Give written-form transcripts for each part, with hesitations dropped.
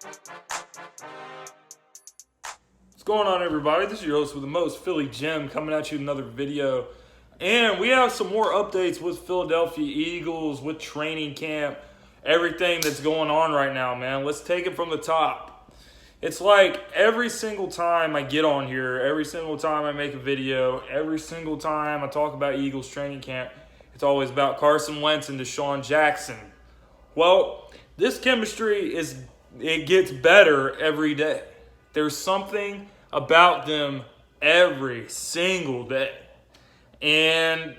What's going on, everybody? This is your host with the most, Philly Jim, coming at you with another video. And we have some more updates with Philadelphia Eagles, with training camp, everything that's going on right now, man. Let's take it from the top. It's like every single time I get on here, every single time I make a video, every single time I talk about Eagles training camp, it's always about Carson Wentz and Deshaun Jackson. Well, this chemistry it gets better every day. There's something about them every single day. And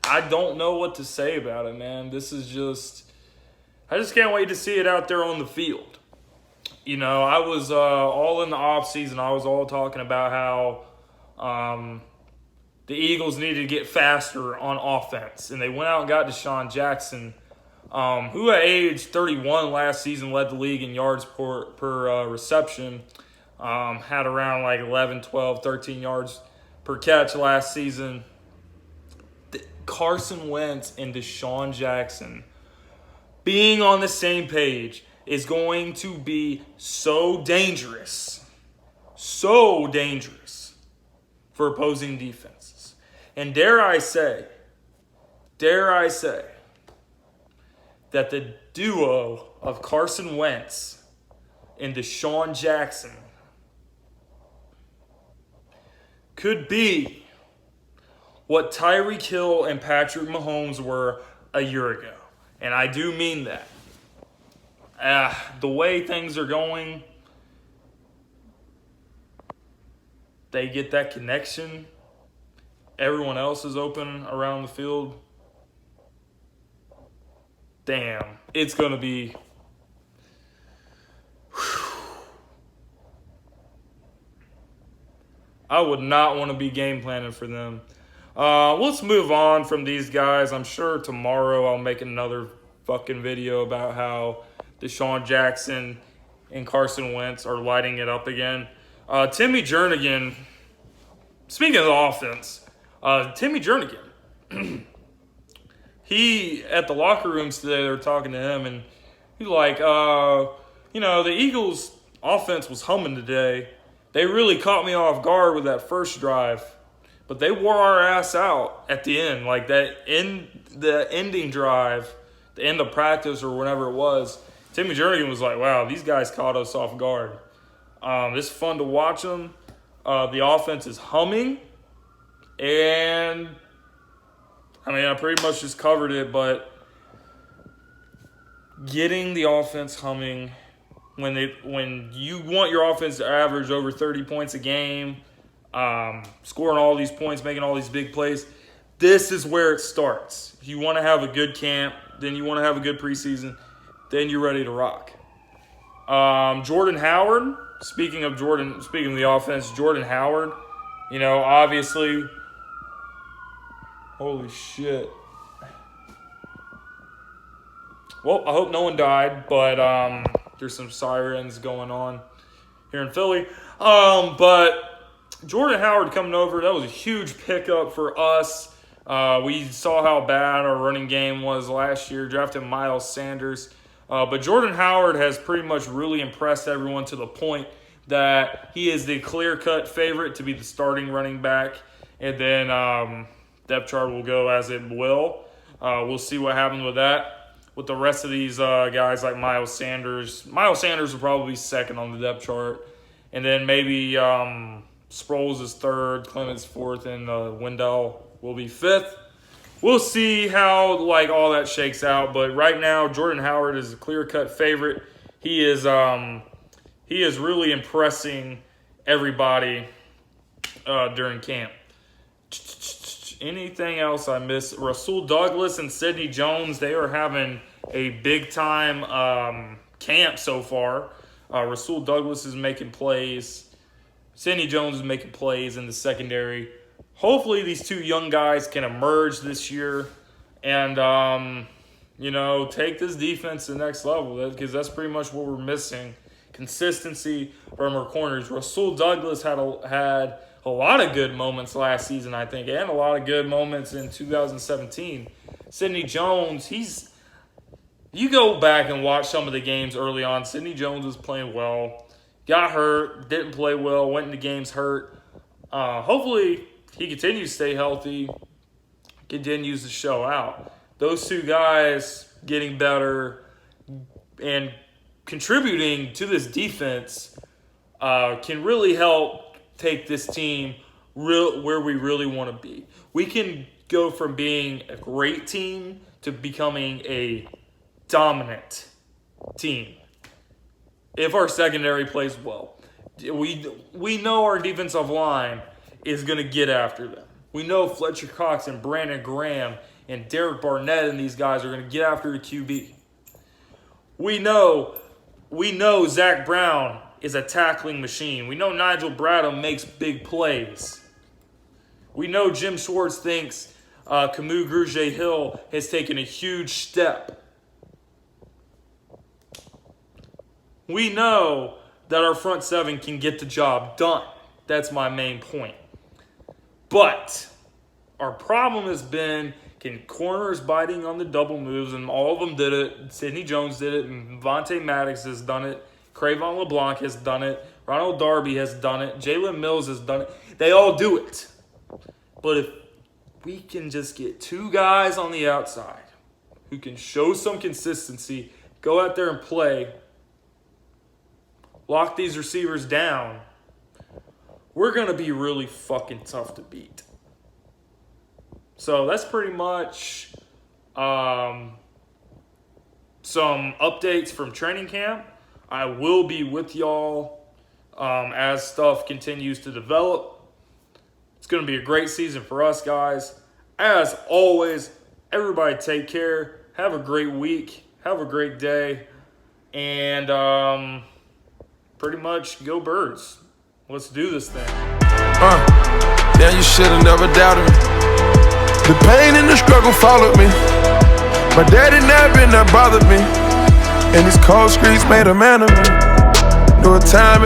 I don't know what to say about it, man. I just can't wait to see it out there on the field. You know, I was all in the offseason, I was all talking about how the Eagles needed to get faster on offense. And they went out and got Deshaun Jackson, who at age 31 last season led the league in yards per reception. Had around like 11, 12, 13 yards per catch last season. Carson Wentz and Deshaun Jackson being on the same page is going to be so dangerous for opposing defenses. And dare I say that the duo of Carson Wentz and Deshaun Jackson could be what Tyreek Hill and Patrick Mahomes were a year ago. And I do mean that. The way things are going, they get that connection. Everyone else is open around the field. Damn, it's going to be... I would not want to be game planning for them. Let's move on from these guys. I'm sure tomorrow I'll make another fucking video about how Deshaun Jackson and Carson Wentz are lighting it up again. Timmy Jernigan, speaking of the offense, Timmy Jernigan, he, at the locker rooms today, they were talking to him, and he's like, the Eagles' offense was humming today. They really caught me off guard with that first drive, but they wore our ass out at the end. Like that in the ending drive, the end of practice or whatever it was, Timmy Jernigan was like, wow, these guys caught us off guard. It's fun to watch them. The offense is humming, and I pretty much just covered it, but getting the offense humming when you want your offense to average over 30 points a game, scoring all these points, making all these big plays, this is where it starts. If you want to have a good camp, then you want to have a good preseason, then you're ready to rock. Jordan Howard, speaking of the offense, Jordan Howard, obviously, holy shit. Well, I hope no one died, but there's some sirens going on here in Philly. But Jordan Howard coming over, that was a huge pickup for us. We saw how bad our running game was last year, drafted Miles Sanders. But Jordan Howard has pretty much really impressed everyone to the point that he is the clear-cut favorite to be the starting running back. And then depth chart will go as it will. We'll see what happens with that. With the rest of these guys like Miles Sanders. Miles Sanders will probably be second on the depth chart. And then maybe Sproles is third, Clements fourth, and Wendell will be fifth. We'll see how all that shakes out. But right now, Jordan Howard is a clear-cut favorite. He is really impressing everybody during camp. Anything else I missed? Rasul Douglas and Sidney Jones, they are having a big-time camp so far. Rasul Douglas is making plays. Sidney Jones is making plays in the secondary. Hopefully these two young guys can emerge this year and, take this defense to the next level, because that's pretty much what we're missing. Consistency from our corners. Rasul Douglas had a lot of good moments last season, I think, and a lot of good moments in 2017. Sidney Jones, he's You go back and watch some of the games early on. Sidney Jones was playing well. Got hurt. Didn't play well. Went into games hurt. Hopefully, he continues to stay healthy. Continues to show out. Those two guys getting better and contributing to this defense can really help take this team where we really want to be. We can go from being a great team to becoming a dominant team if our secondary plays well. We know our defensive line is going to get after them. We know Fletcher Cox and Brandon Graham and Derek Barnett and these guys are going to get after the QB. We know Zach Brown is a tackling machine. We know Nigel Bradham makes big plays. We know Jim Schwartz thinks Camus Grugier-Hill has taken a huge step. We know that our front seven can get the job done. That's my main point. But our problem has been, can corners biting on the double moves, and all of them did it. Sidney Jones did it, and Vontae Maddox has done it. Cravon LeBlanc has done it. Ronald Darby has done it. Jalen Mills has done it. They all do it. But if we can just get two guys on the outside who can show some consistency, go out there and play, lock these receivers down, we're going to be really fucking tough to beat. So that's pretty much some updates from training camp. I will be with y'all as stuff continues to develop. It's going to be a great season for us, guys. As always, everybody take care. Have a great week. Have a great day. And pretty much go Birds. Let's do this thing. Yeah, you should have never doubted me. The pain and the struggle followed me. My daddy napping that bothered me. And these cold streets made a man of me. Knew a time